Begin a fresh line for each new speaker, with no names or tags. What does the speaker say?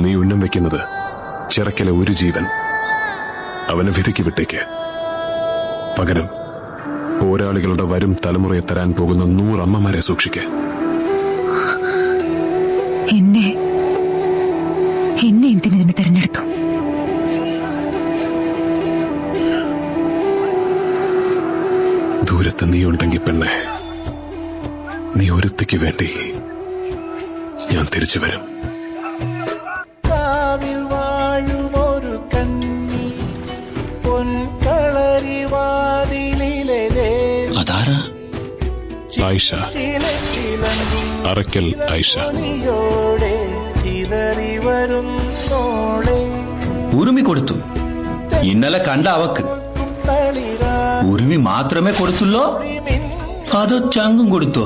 നീ ഉന്നം വെക്കുന്നത് ചിറക്കലെ ഒരു ജീവൻ, അവനെ വിധിക്ക് വിട്ടേക്ക്. പകരം പോരാളികളുടെ വരും തലമുറയെ തരാൻ പോകുന്ന 100 അമ്മമാരെ സൂക്ഷിക്ക്.
എന്നെ എന്തിനെ തെരഞ്ഞെടുത്തു?
ദൂരത്ത് നീ ഉണ്ടെങ്കിൽ പെണ്ണെ, നീ ഒരുത്തിക്ക് വേണ്ടി ഞാൻ തിരിച്ചു വരും.
അതാരാ?
ആയിഷ, അറക്കൽ ആയിഷ.
ഉറുമി കൊടുത്തു. ഇന്നലെ കണ്ട അവക്ക് ഉറുമി മാത്രമേ കൊടുത്തുള്ളോ അതോ ചങ്കും കൊടുത്തോ?